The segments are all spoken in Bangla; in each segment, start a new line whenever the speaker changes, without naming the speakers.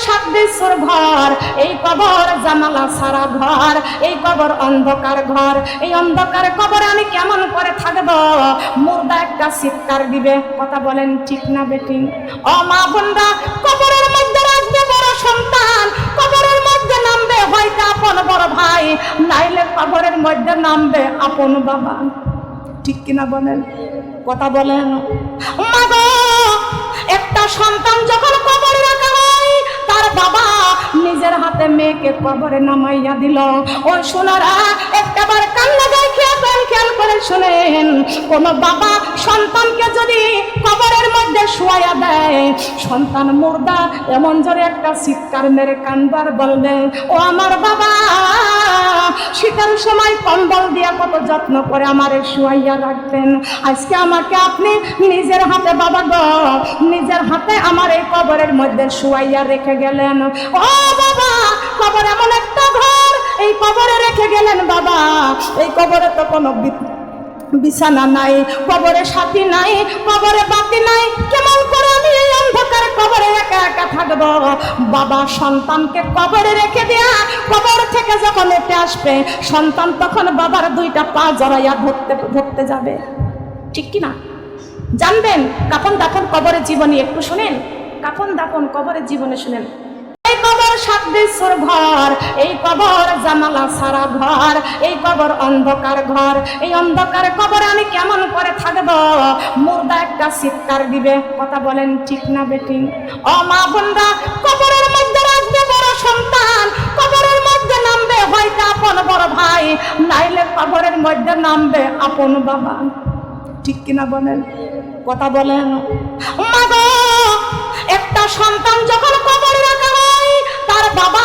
সাদৃশ্যর ঘর, এই কবর জানালা সারা ঘর, এই কবর অন্ধকার ঘর। এই অন্ধকার কবরে আমি কেমন করে থাকবো? মুর্দা একটা চিৎকার দিবে। কথা বলেন ঠিক না বেঠিক? ও মা বোনরা, কবরের মধ্যে রাখবে বড় সন্তান, কবরের মধ্যে নামবে হয়তো আপন বড় ভাই, নাইলে কবরের মধ্যে নামবে আপন বাবা। ঠিক কিনা বলেন? কথা বলেন। মা গো, একটা সন্তান যখন কবরে রাখা হয়, তার বাবা নিজের হাতে মেয়েকে কবরে নামাইয়া দিল। ওই সোনারা একবার কান্না গায়ে খেয়াল করে শুনেন, কোন বাবা সন্তানকে যদি কবরের মধ্যে শুয়াইয়া দেয়, সন্তান মুর্দা এমন জোরে একটা চিৎকার মেরে কানবার বলবে, ও আমার বাবা, শীতের সময় কম্বল দিয়া কত যত্ন করে আমারে শুয়াইয়া রাখতেন, আজকে আমাকে আপনি নিজের হাতে বাবা গো, নিজের হাতে আমার এই কবরের মধ্যে শুয়াইয়া রেখে গেলেন। ও বাবা, কবর এমন একটা ঘর, এই কবরে রেখে গেলেন বাবা। এই কবরে তো কোনো বিছানা নাই, কবরে সাথী নাই, কবরে বাতি নাই, কেমন করে আমি এই অন্ধকার কবরে একা একা থাকবো? বাবা সন্তানকে কবরে রেখে দেয়া, কবর থেকে যখন উঠে আসবে সন্তান, তখন বাবার দুইটা পা জড়াইয়া ধরতে যাবে। ঠিক কিনা? জানবেন কাফন দাফন কবরের জীবনী একটু শুনেন, কাফন দাফন কবরের জীবনে শুনেন। এই কবর সাদৃশ্যর ঘর, এই কবর জানালা সারা ঘর, এই কবর অন্ধকার ঘর। এই অন্ধকার কবরে আমি কেমন করে থাকবো? মুর্দা একটা চিৎকার দিবে। কথা বলেন ঠিক না বেঠিক? ও মা বোনরা, কবরের মধ্যে রাখবে বড় সন্তান, কবরের মধ্যে নামবে হয়তো আপন বড় ভাই, নাইলে কবরের মধ্যে নামবে আপন বাবা। ঠিক কিনা বলেন? কথা বলেন। মা গো, একটা সন্তান যখন কবরে রাখা হয়, তার বাবা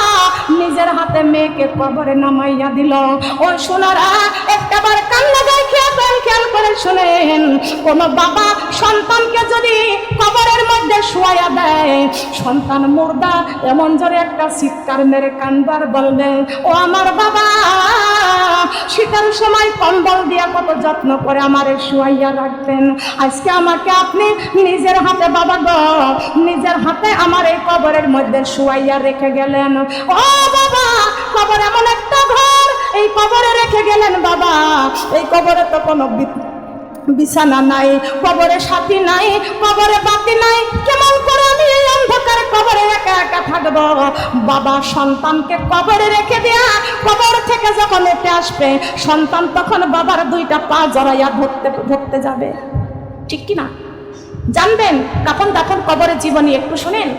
নিজের হাতে মেয়েকে কবরে নামাইয়া দিল। ওই সোনারা একবার কান্না গায়ে খেয়াল করে শুনেন, কোন বাবা সন্তানকে যদি কবরের মধ্যে শুয়াইয়া দেয়, সন্তান মুর্দা এমন জোরে একটা চিৎকার মেরে কানবার বলবে, ও আমার বাবা, শীতের সময় কম্বল দিয়া কত যত্ন করে আমারে শুয়াইয়া রাখতেন, আজকে আমাকে আপনি নিজের হাতে বাবা গো, নিজের হাতে আমার এই কবরের মধ্যে শুয়াইয়া রেখে গেলেন। ও বাবা, কবর এমন একটা ঘর, এই কবরে রেখে গেলেন বাবা। এই কবরে তো কোনো বিছানা নাই, কবরে সাথী নাই, কবরে বাতি নাই, কেমন করে আমি এই অন্ধকার কবরে একা একা থাকবো? বাবা সন্তানকে কবরে রেখে দেয়া, কবর থেকে যখন উঠে আসবে সন্তান, তখন বাবার দুইটা পা জড়াইয়া ধরতে যাবে। ঠিক কিনা? জানবেন কাফন দাফন কবরের জীবনী একটু শুনেন,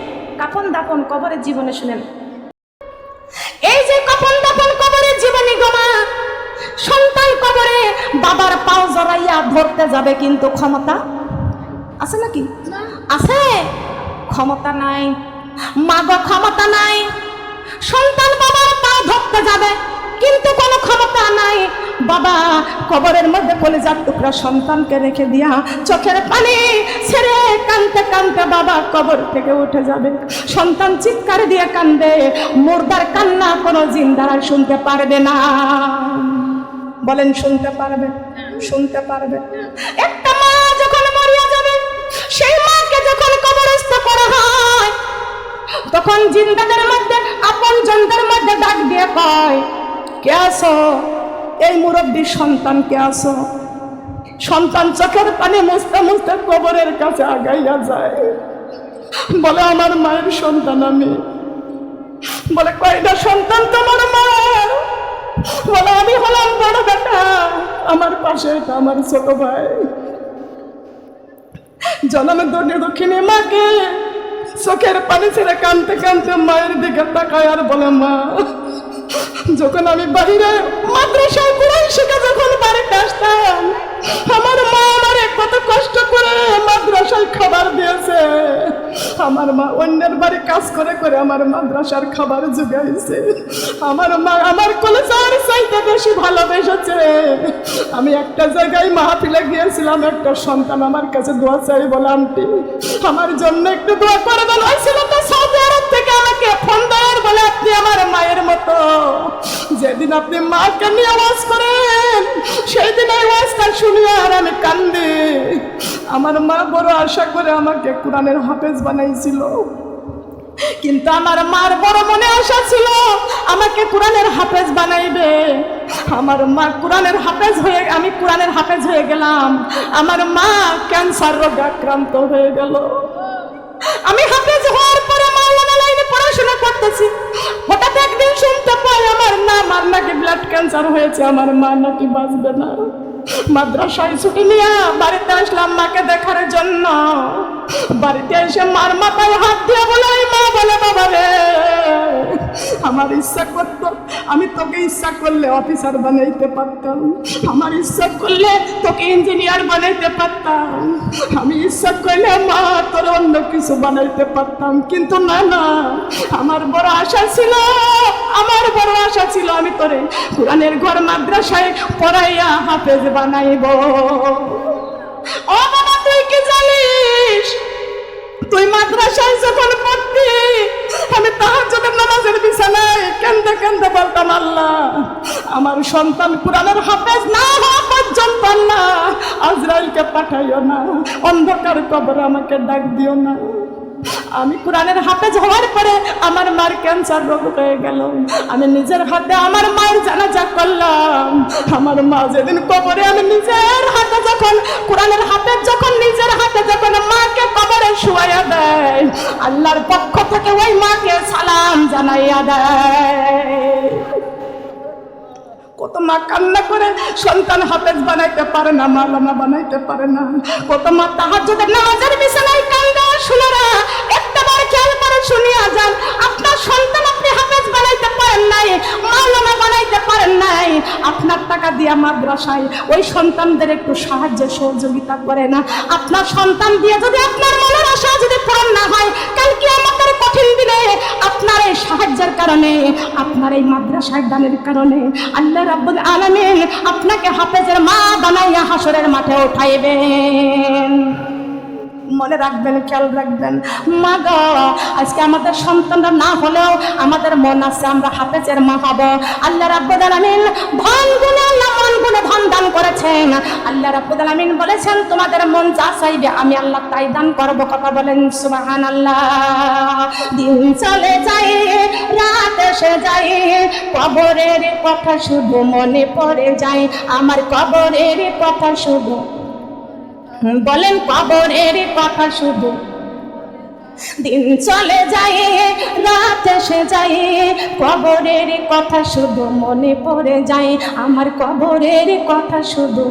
কাফন দাফন কবরের জীবনে শুনেন। এই যে কাফন দাফন কবরের জীবনী গোমা, সন্তান কবরে বাবার পাও জড়াইয়া ধরতে যাবে, কিন্তু ক্ষমতা আছে নাকি? আছে? ক্ষমতা নাই। মা গো, ক্ষমতা নাই। সন্তান বাবার পাও ধরতে যাবে, কিন্তু কোনো ক্ষমতা নাই। বাবা কবরের মধ্যে কলিজার টুকরা সন্তানকে রেখে দিয়া চোখের পানি ছেড়ে কাঁদতে কাঁদতে বাবা কবর থেকে উঠে যাবে। সন্তান চিৎকার দিয়ে কান্দে, মুর্দার কান্না কোনো জিন্দারা শুনতে পারবে না। বলেন শুনতে পারবে? শুনতে পারবে? একটা মা যখন মরিয়া যাবে, সেই মাকে যখন কবরস্থ করা হয়, তখন জিন্দাদের মধ্যে আপন জনদের মধ্যে ডাক দিয়ে কয়, কে আসো? এই মুরব্বী সন্তান কে আসো? সন্তান চোখের পানি মুছতে মুছতে কবরের কাছে আগাইয়া যায়, বলে আমার মায়ের সন্তান আমি। বলে কয়টা সন্তান তোমার মায়ের? বলে আমি হলাম বড় বেটা, আমার পাশে এটা আমার ছোট ভাই। জনমের দক্ষিণী মাকে চোখের পানি ছেড়ে কাঁদতে কাঁদতে মায়ের দিকে তাকায় আর বলে, মা, যখন আমি বাইরে মাদ্রাসায় কোরআন শিখে যখন বাড়িতে আসতাম, আমার মা আমারে কত কষ্ট করে মাদ্রাসায় খাবার দিয়েছে। আমার মা অন্যের বাড়ি কাজ করে করে আমার মাদ্রাসার খাবার জোগাইছে। আমার মা আমার কলেজার চাইতে বেশি ভালোবেসেছে। আমি একটা জায়গায় মাহফিলে গিয়েছিলাম, একটা সন্তান আমার কাছে দোয়া চাই, বলে আন্টি আমার জন্য একটু দোয়া করে দেন। ওই ছেলেটা সৌদি আরব থেকে আমাকে ফোন দেয়, বলে আপনি আমার মায়ের মতো। যেদিন আপনি মাকে নিয়ে আওয়াজ করেন, সেই দিন এই আওয়াজটা শুনি আর আমি কান্দি। আমার মা বড় আশা করে আমাকে কোরআনের হাফেজ বানাইছিল, কিন্তু আমার মার বড় মনে আশা ছিল আমাকে কোরআনের হাফেজ বানাইবে। আমার মা কোরআনের হাফেজ হয়ে, আমি কোরআনের হাফেজ হয়ে গেলাম, আমার মা ক্যান্সার রোগে আক্রান্ত হয়ে গেল। আমি হাফেজ হওয়ার পরে মাওলানা লাইনে পড়াশোনা করতেছি, হঠাৎ একদিন শুনতে পাই আমার নাকি ব্লাড ক্যান্সার হয়েছে, আমার মা নাকি বাঁচবে না। মাদ্রাসায় ছুটি নিয়ে বাড়িতে আসলাম মাকে দেখার জন্য। বাড়িতে এসে মার মাথায় হাত দিয়ে বলে, মা বলে, বাবা রে, আমার ইচ্ছা করতো আমি তোকে ইচ্ছা করলে অফিসার বানাইতে পারতাম, আমার ইচ্ছা করলে তোকে ইঞ্জিনিয়ার বানাইতে পারতাম, আমি ইচ্ছা করলে মা তোর অন্য কিছু বানাইতে পারতাম, কিন্তু না না, আমার বড় আশা ছিল, আমার বড় আশা ছিল আমি তোরে কোরআনের ঘর মাদ্রাসায় পড়াইয়া হাফেজ বানাইব। ও বাবা, তুই কি জানিস, তুই মাদ্রাসায় যখন পড়তি আমি তাহাজ্জুদের নামাজের বিছানায় কাঁদতে কাঁদতে বলতাম, আল্লাহ আমার সন্তান কোরআনের হাফেজ না হওয়া পর্যন্ত আল্লাহ আজরাইলকে পাঠাইও না, অন্ধকার কবরে আমাকে ডাক দিও না। আমি কোরআনের হাফেজ হওয়ার পরে আমার মার ক্যান্সার রোগ হয়ে গেল। আমি নিজের হাতে আমার মায়ের জানাজা করলাম। আমার মা যেদিন কবরে, আমি নিজের হাতে যখন কোরআনের হাফেজ যখন নিজের হাতে যখন মাকে কবরে শুয়াইয়া দেয়, আল্লাহর পক্ষ থেকে ওই মাকে সালাম জানাইয়া দেয়। কত মা কান্না করে সন্তান হাফেজ বানাইতে পারে না, মাওলানা বানাইতে পারে না। কত মা তাহাজ্জুদের নামাজের বিছানায় কান্দে। শুনেরা, একটাবার খেয়াল করে শুনিয়া যান, আপনার সন্তান আপনি হাফেজ বানাইতে পারেন নাই, মাওলানা বানাইতে পারেন নাই, আপনার টাকা দিয়া মাদ্রাসায় ওই সন্তানদের একটু সাহায্য সহযোগিতা করে না। আপনার সন্তান দিয়ে যদি আপনার মনের আশা যদি পূরণ না হয়, কালকে আমাদের কঠিন দিনে আপনার এই সাহায্যের কারণে, আপনার এই মাদ্রাসার দানের কারণে আল্লাহ রাব্বুল আলামিন আপনাকে হাফেজের মা বানাইয়া হাসরের মাঠে উঠাইবেন। মনে রাখবেন, খেয়াল রাখবেন। মা গো, আজকে আমাদের সন্তানরা না হলেও আমাদের মন আছে আমরা হাফেজের মা হব। আল্লাহ রাব্বুল আলামিন ধন গুণে, আল্লাহ মন গুণে ধন দান করেছেন। আল্লাহ রাব্বুল আলামিন বলেছেন তোমাদের মন যা চাইবে আমি আল্লাহ তাই দান করব। কথা বলেন সুবহানাল্লাহ। দিন চলে যায়, রাত এসে যায়, কবরের কথা শুধু মনে পড়ে যায়, আমার কবরের কথা শুধু, বলেন কবরের কথা শুধু। দিন চলে যায়, রাত এসে যায়, কবরের কথা শুধু মনে পড়ে যায়, আমার কবরের কথা শুধু,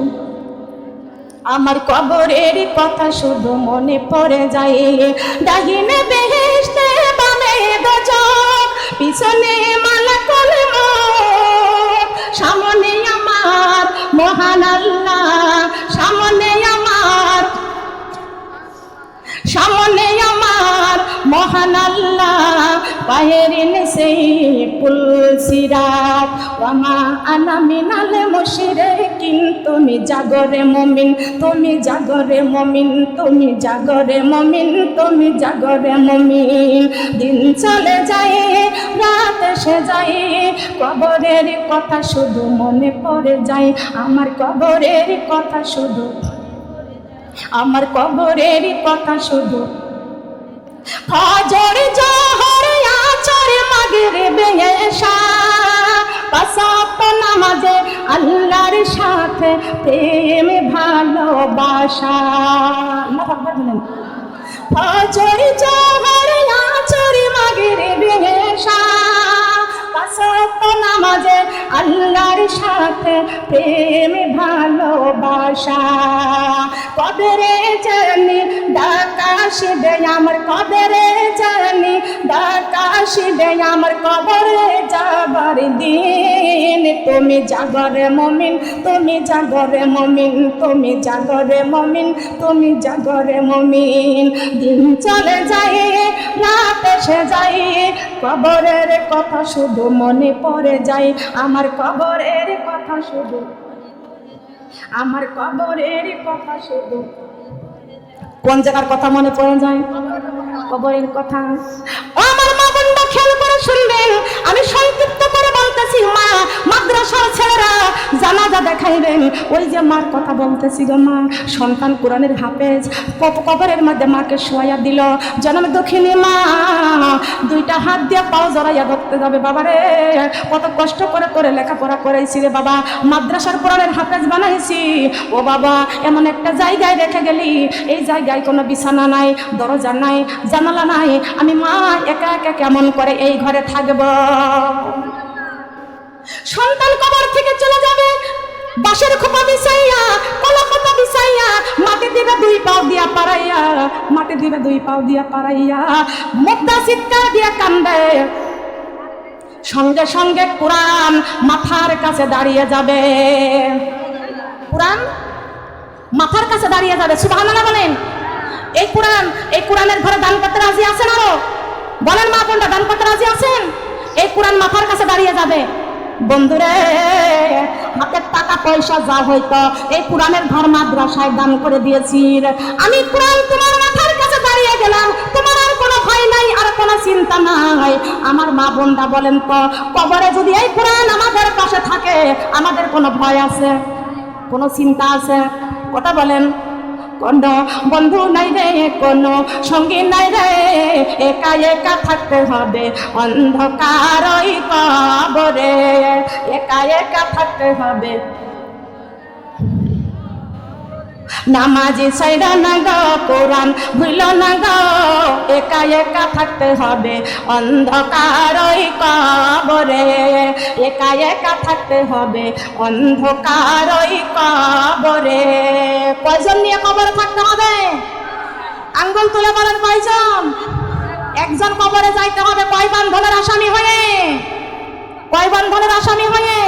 আমার কবরের কথা শুধু মনে পড়ে যায়। ডাহিনে বেহেশতে বামে দোজখ, পিছনে মালাকুল মউত, সামনে আমার মহান আল্লাহ, সামনে আমার, সামনে আমার মহান আল্লাহ, পায়ের নিচে পুলসিরাত, ওয়ামা আনা মিনাল মুশরিকিন। তুমি জাগরে মুমিন, তুমি জাগরে মুমিন, তুমি জাগরে মুমিন, তুমি জাগরে মুমিন। দিন চলে যায়, রাত এসে যায়, কবরের কথা শুধু মনে পড়ে যায়, আমার কবরের কথা শুধু, আমার কবরের কথা শুধু। ফজর জোহর আসর মাগরিব এশা, পাঁচ ওয়াক্ত নামাজে আল্লাহর সাথে প্রেম ভালোবাসা। আল্লাহু আকবার বলেন। ফজর জোহর আসর মাগরিব এশা, পাঁচ ওয়াক্ত নামাজে আল্লাহর সাথে প্রেম ভালোবাসা। কবরে জানি ডাক আসবে আমার, কবরে জানি ডাক আসবে আমার, কবরে যাবার দিন। তুমি জাগরে মুমিন, তুমি জাগরে মুমিন, তুমি জাগরে মুমিন, তুমি জাগরে মুমিন। দিন চলে যায়, রাত এসে যায়, কবরের কথা শুধু মনে পড়ে যায়, আমার কবরের কথা শুধু, আমার কবরের কথা শুধু। কোন জায়গার কথা মনে পড়ে যায়? কবরের কথা। আমার মা বোনরা খেয়াল করে শুনবেন, আমি সংক্ষিপ্ত করে বলতেছি। মা মাদ্রাসার ছেলেরা জানাজা দেখাইবেন। ওই যে মার কথা বলতেছি গো মা, সন্তান কোরআনের হাফেজ, কবরের মধ্যে মাকে শোয়া দিল, জন্ম দক্ষিণী মা দুইটা হাত দিয়ে পাও জড়াইয়া ধরতে যাবে। বাবারে কত কষ্ট করে করে লেখাপড়া করাইছি রে বাবা, মাদ্রাসার কোরআনের হাফেজ বানাইছি। ও বাবা এমন একটা জায়গায় রেখে গেলি, এই জায়গায় কোনো বিছানা নাই, দরজা নাই, জানালা নাই, আমি মা একা একা কেমন করে এই ঘরে থাকবো। সন্তান কবর থেকে চলে যাবে, বাঁশের খোপা বিছাইয়া, কলা পাতা বিছাইয়া, মাটি দিবে দুই পাও দিয়া পারাইয়া, মাটি দিবে দুই পাও দিয়া পারাইয়া, মুক্তা চিৎকার দিয়া কান্দে। সঙ্গে সঙ্গে কোরআন মাথার কাছে দাঁড়িয়ে যাবে, কোরআন মাথার কাছে দাঁড়িয়ে যাবে। সুবহানাল্লাহ বলেন। এই কোরআনের ঘরে দান করতে রাজি আছেন? আরো বলেন মা বোনরা, দান করতে রাজি আছেন? এই কোরআন মাথার কাছে দাঁড়িয়ে যাবে। বন্ধুরে হাতের টাকা পয়সা যা হইতো এই কোরআনের ঘর মাদ্রাসায় দান করে দিয়েছি। আমি কোরআন তোমার মাথার কাছে দাঁড়িয়ে গেলাম, তোমার আর কোনো ভয় নাই, আর কোনো চিন্তা নাই। আমার মা বোনরা বলেন তো, কবরে যদি এই কোরআন আমাদের পাশে থাকে আমাদের কোনো ভয় আছে, কোনো চিন্তা আছে? কথা বলেন। কোনো বন্ধু নাই রে, কোনো সঙ্গী নাই রে, একা একা থাকতে হবে অন্ধকার ওই কবরে, একা একা থাকতে হবে। নামাজি ছাইরা না গো, কোরআন ভুলো না গো, একা একা থাকতে হবে অন্ধকার ওই কবরে, একা একা থাকতে হবে অন্ধকার ওই কবরে। কয়জন নিয়ে কবরে থাকতে হবে? আঙ্গুল তুলে বলেন কয়জন? একজন কবরে যাইতে হবে কয় বন্ধনের আসামি হয়ে? কয় বন্ধনের আসামি হয়ে?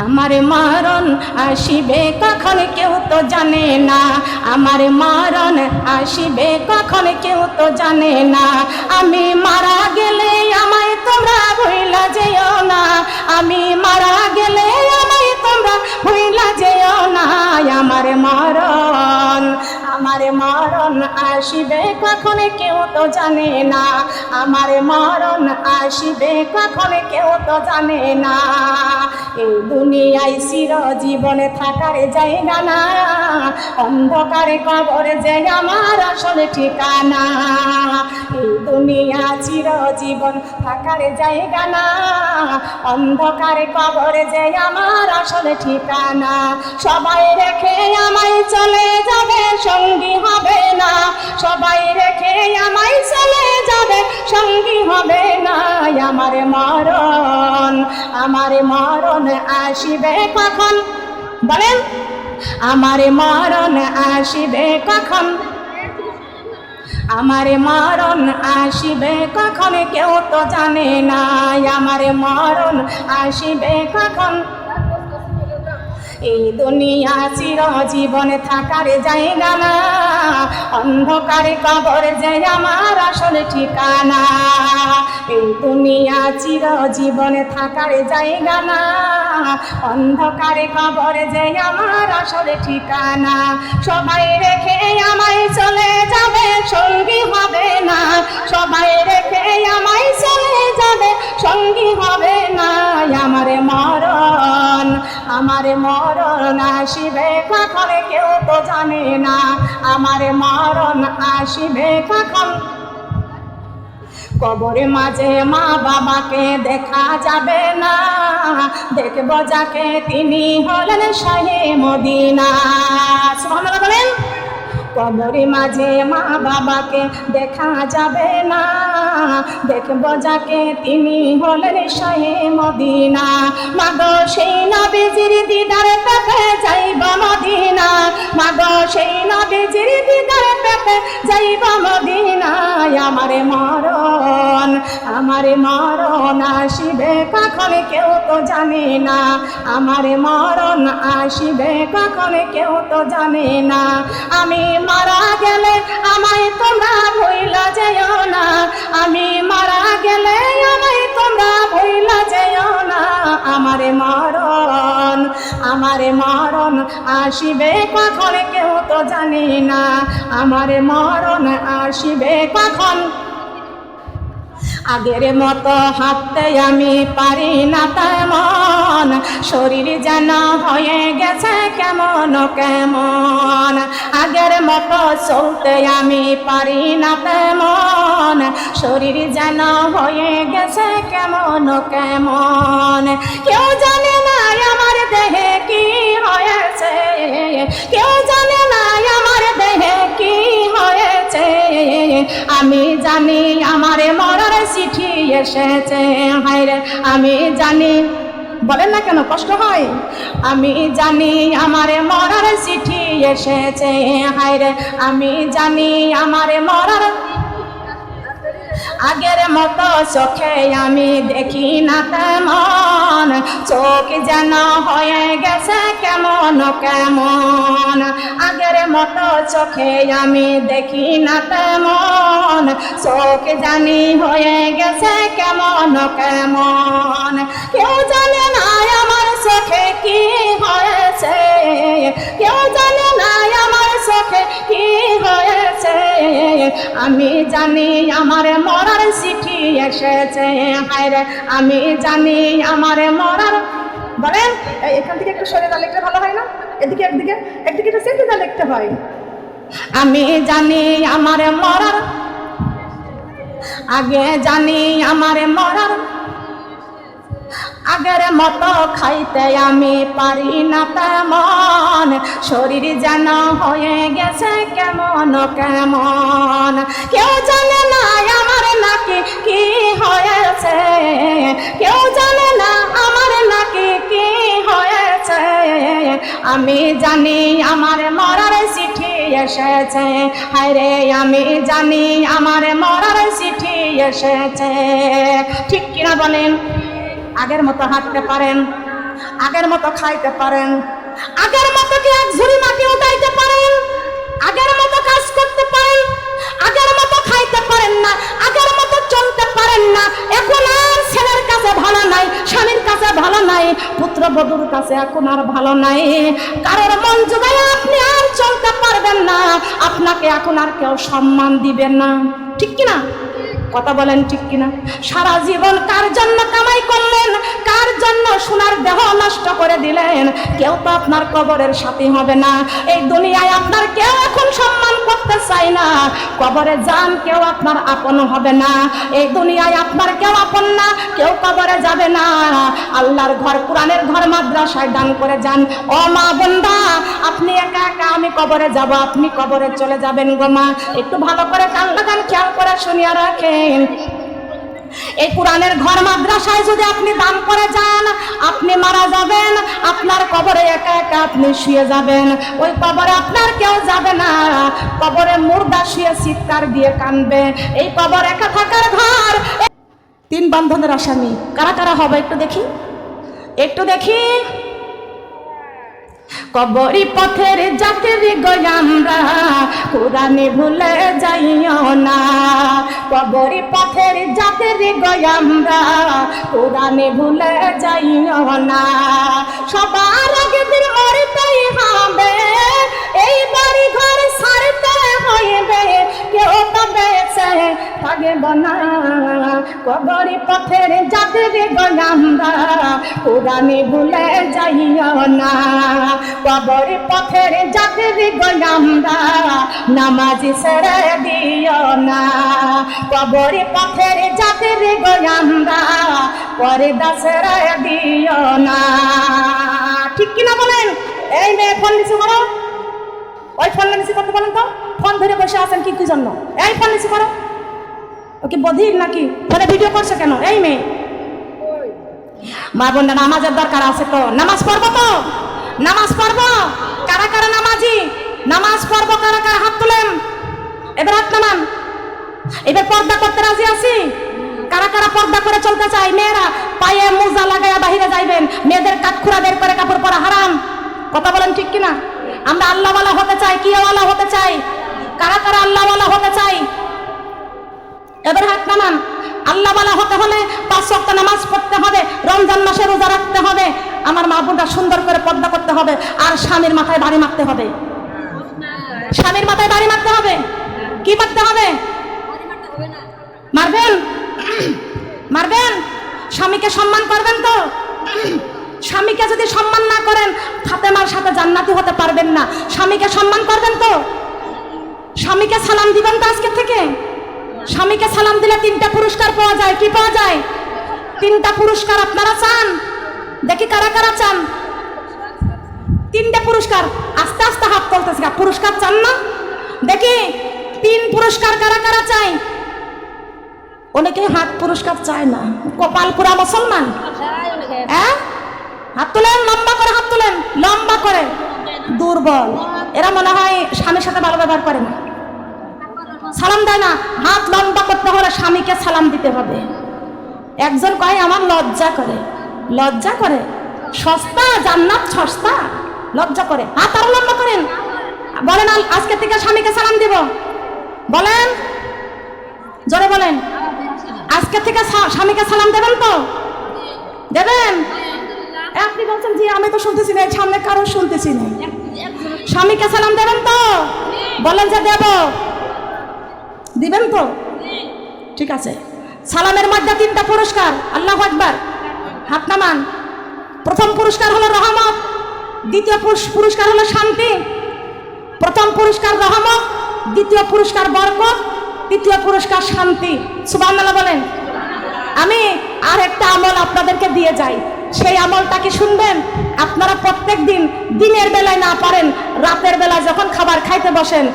আমার মরণ আসিবে কখন কেউ তো জানে না, আমার মরণ আসিবে কখন কেউ তো জানে না। আমি মারা গেলে আমায় তোমরা ভুইলা যেও না, আমি মারা গেলে আমায় তোমরা ভুইলা যেও না। আমার মরণ আসিবে কখন কেউ তো জানে না, আমার মরণ আসিবে কখন কেউ তো জানে না। এই দুনিয়ায় চিরজীবনে থাকার জায়গা না, অন্ধকারে কবরে যে আমার আসল ঠিকানা। এই দুনিয়া চিরজীবন থাকার জায়গা না, অন্ধকারে কবরে যে আমার আসল ঠিকানা। সবাই রেখে আমায় চলে যাবে, সঙ্গী হবে না, সবাই রেখে আমায় চলে যাবে, সঙ্গী হবে না। আমার মরণ আসিবে কখন? বলেন, আমার মরণ আসিবে কখন? আমার মরণ আসিবে কখন কেউ তো জানে না, আমার মরণ আসিবে কখন। এই দুনিয়া চিরজীবনে থাকার জায়গা না, অন্ধকারে কবর যে আমার আসল ঠিকানা। এই দুনিয়া চিরজীবনে থাকার জায়গা না, অন্ধকারে কবর যে আমার আসল ঠিকানা। সবাই রেখে আমায় চলে যাবে, সঙ্গী হবে না, সবাই রেখে আমায় চলে যাবে, সঙ্গী হবে না। আমার মরণ আসিবে কখন কেউ তো জানে না, আমার মরণ আসিবে কখন। কবরের মাঝে মা বাবাকে দেখা যাবে না, দেখব যাকে তিনি হলেন শাহে মদিনা। সুবহানাল্লাহ বলেন। কবরের মাঝে মা বাবাকে দেখা যাবে না, দেখব যাকে তিনি হলেন শাহে মদিনা। মাগো সেই নবীজির দিদার পেতে যাইব মদিনা, মাগো সেই নবীজির দিদার পেতে যাইব মদিনা। আমার মরণ আসিবে কখন কেউ তো জানে না, আমার মরণ আসিবে কখন কেউ তো জানে না। আমি মারা গেলে আমায় তোমরা ভুইলা যেও না, আমি মারা গেলে আমায় তোমরা ভুইলা যেও না। আমার মরণ আসিবে কখন কেউ তো জানে না, আমার মরণ আসিবে কখন। আগের মতো হাঁটতে আমি পারি না তেমন, শরীর যেন হয়ে গেছে কেমন কেমন। আগের মতো চলতে আমি পারি না তেমন, শরীর যেন হয়ে গেছে কেমন কেমন। কেউ জানে না আমার দেহে কি হয়েছে, কেউ জানে না আমার দেহে কি হয়েছে, আমি জানি আমার মরার চিঠি এসেছে। হায়রে আমি জানি, বলেন না কেন কষ্ট হয়, আমি জানি আমার মরার চিঠি এসেছে। হায়রে আমি জানি আমার মরার, আগের মতো চোখে আমি দেখি না তেমন, চোখ যেন হয়ে গেছে কেমন কেমন। আগের মতো চোখে আমি দেখি না তেমন, চোখ জানি হয়ে গেছে কেমন কেমন। কেউ জানে না আমার চোখে কি হয়েছে, কেউ জানে না আমার চোখে কি হয়েছে, আমি জানি আমার মরার চিঠি এসেছে। হায়রে আমি জানি আমার মরার, বলেন এখান থেকে একটু সরে লিখলে ভালো হয় না, এদিকে একদিকে একদিকে একটু সেটে লিখতে হয়। আমি জানি আমার মরার, আগে জানি আমার মরার, আগের মতো খাইতে আমি পারি না তেমন, শরীর যেন হয়ে গেছে কেমন কেমন। কেউ জানে না আমার নাকি কি হয়েছে, কেউ জানে না আমার নাকি কি হয়েছে, আমি জানি আমার মরার চিঠি এসেছে। হায়রে আমি জানি আমার মরার চিঠি এসেছে। ঠিক কিনা বলেন? আগের মতো হাঁটতে পারেন, আগের মতো খাইতে পারেন, আগের মতো কি এক ঝুড়ি মাটি উঠাইতে পারেন, আগের মতো কাজ করতে পারেন, আগের মতো খাইতে পারেন না, আগের মতো চলতে পারেন না। এখন আর ছেলের কাছে ভালো নাই, স্বামীর কাছে ভালো নাই, পুত্রবধূর কাছে এখন আর ভালো নাই। কারোর মন জোগায় আপনি আর চলতে পারবেন না, আপনাকে এখন আর কেউ সম্মান দিবেন না। ঠিক কিনা? কথা বলেন ঠিক কিনা? সারা জীবন কার জন্য কামাই করলেন, কার জন্য সোনার দেহ নষ্ট করে দিলেন, কেউ তো আপনার কবরের সাথী হবে না। এই দুনিয়ায় আপনার কেউ এখন সম্মান করতে চায় না, কবরে যান কেউ আপনার আপন হবে না। এই দুনিয়ায় আপনার কেউ আপন না, কেউ কবরে যাবে না। আল্লাহর ঘর, কোরআনের ঘর মাদ্রাসায় দান করে যান। ও মা বোনরা, আপনি একা একা আমি কবরে যাব, আপনি কবরে চলে যাবেন গো মা। একটু ভালো করে কান লাগান, খেয়াল করে শুনিয়া রাখেন। এই কোরআনের ঘর মাদ্রাসায় যদি আপনি দান করে যান, আপনি মারা যাবেন, আপনার কবরে একা একা আপনি শুয়ে যাবেন। ওই কবরে আপনার কেউ যাবে না, কবরে মুর্দা শুয়ে চিৎকার দিয়ে কাঁদবে। এই কবর একা থাকার ঘর। তিন বন্ধনের আসামি কারা কারা হবে একটু দেখি, একটু দেখি। কবরি পথের যাত্রী গো আমরা, কোরআনে ভুলে যাইও না। কবরি পথের যাত্রী গো আমরা, কোরআনে ভুলে যাইও না। সবার আগে দিন মরতেই হবে, এই বাড়ি ঘর ছাড়তে হইবে, কেউ তো বেঁচে থাকবে না। কবরি পথের যাত্রী গো আমরা, কোরআনে ভুলে যাইও না। কবরি পথের যাত্রী গো আমরা, নামাজ ছেড়ে দিও না। কবরি পথের যাত্রী গো আমরা, পর্দা ছেড়ে দিও না। ঠিক কিনা বলেন? এই মেয়ে ফোন নিচে করো, ওই ফোন নিচে করতে বলেন তো। ফোন ধরে বসে আছেন কি কি জন্য? এই ফোন নিচে করো। ওকে বধির নাকি? ফোনে ভিডিও করছে কেন? এই মেয়ে, মা বোনরা নামাজের দরকার আছে তো, নামাজ পড়বো তো, নামাজ পড়বো। কারা কারা নামাজি? নামাজ পড়বো কারা কারা? হাত তুলেন, এবার হাত নামান। এবার পর্দা করতে রাজি আছি? কারা কারা পর্দা করে চলতে চাই? মেয়েরা পায়ে মোজা লাগাইয়া বাহিরে যাইবেন, মেয়েদের কাঠখুড়া বের করে কাপড় পরা হারাম। কথা বলেন ঠিক কিনা? আমরা আল্লাহওয়ালা হতে চাই, কিওয়ালা হতে চাই? কারা কারা আল্লাহওয়ালা হতে চাই? এবার হাত নামান। আল্লাহওয়ালা হতে হলে 5 ওয়াক্ত নামাজ পড়তে হবে, রমজান মাসে রোজা রাখতে হবে, আমার মা বোনটা সুন্দর করে পর্দা করতে হবে, আর স্বামীর মাথায় বাড়ি মারতে হবে। স্বামীর মাথায় বাড়ি মারতে হবে। কি মারতে হবে? মারবেন? মারবেন? স্বামীকে সম্মান করবেন তো? স্বামীকে যদি সম্মান না করেন ফাতেমার সাথে জান্নাতি হতে পারবেন না। স্বামীকে সম্মান করবেন তো? স্বামীকে সালাম দিবেন তো আজকে থেকে? স্বামীকে সালাম দিলে 3টা পুরস্কার পাওয়া যায়। কি পাওয়া যায়? 3টা পুরস্কার। আপনারা চান? দেখি কারা কারা চান 3টে পুরস্কার? আস্তে আস্তে হাত তুলতেছে। পুরস্কার চান না? দেখি 3 পুরস্কার কারা কারা চাই? অনেকে হাত পুরস্কার চায় না। কপাল পুরা মুসলমান। হ্যাঁ, হাত তুলেন, লম্বা করে হাত তুলেন, লম্বা করে। দুর্বল এরা মনে হয় স্বামীর সাথে ভালো ব্যবহার করে না, সালাম দেয় না। হাত লম্বা করতে হলে স্বামীকে সালাম দিতে হবে। একজন কয় আমার লজ্জা করে। লজ্জা করে? সস্তা, জান্নাত সস্তা। লজ্জা করে? হাত আরো লম্বা করেন। বলেন আজকে থেকে স্বামীকে সালাম দিব। বলেন, জোরে বলেন। আজকে থেকে স্বামীকে সালাম দেবেন তো? দেবেন? আপনি বলছেন জি আমি তো শুনতেছি না, সামনে কারো শুনতেছি না। স্বামীকে সালাম দেবেন তো? বলেন যে দেব। দিবেন তো? ঠিক আছে। সালামের মধ্যে 3টা পুরস্কার। আল্লাহু আকবার। হাত নামান। প্রথম পুরস্কার হলো রহমত, দ্বিতীয় পুরস্কার হলো শান্তি। প্রথম পুরস্কার রহমত, দ্বিতীয় পুরস্কার বরকত, তৃতীয় পুরস্কার শান্তি। সুবহানাল্লাহ বলেন। আমি আর একটা আমল আপনাদেরকে দিয়ে যাই, সেই আমলটা কি শুনবেন? আপনারা প্রত্যেক দিন দিনের বেলায় না পারেন রাতের বেলায় যখন খাবার খাইতে বসেন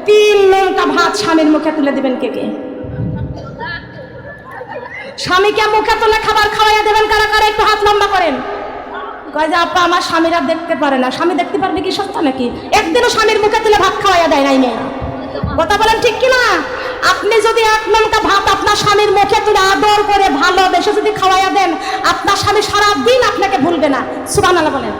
3 নৌকা ভাত স্বামীর মুখে তুলে দিবেন। কে কে স্বামীকে মুখে তুলে খাবার খাওয়াইয়া দেবেন? কারা কারা একটু হাত লম্বা করেন। কয় যে আপা আমার স্বামীরা দেখতে পারে না। স্বামী দেখতে পারবে কি সত্য নাকি? একদিনও স্বামীর মুখে তুলে ভাত খাওয়াইয়া দেয় নাই মেয়ে। কথা বলেন ঠিক কিনা? আপনি যদি 1 নৌকা ভাত আপনার স্বামীর মুখে তুলে আদর করে ভালোবেসে যদি খাওয়াইয়া দেন, আপনার স্বামী সারা দিন আপনাকে ভুলবে না। সুবহানাল্লাহ বলেন।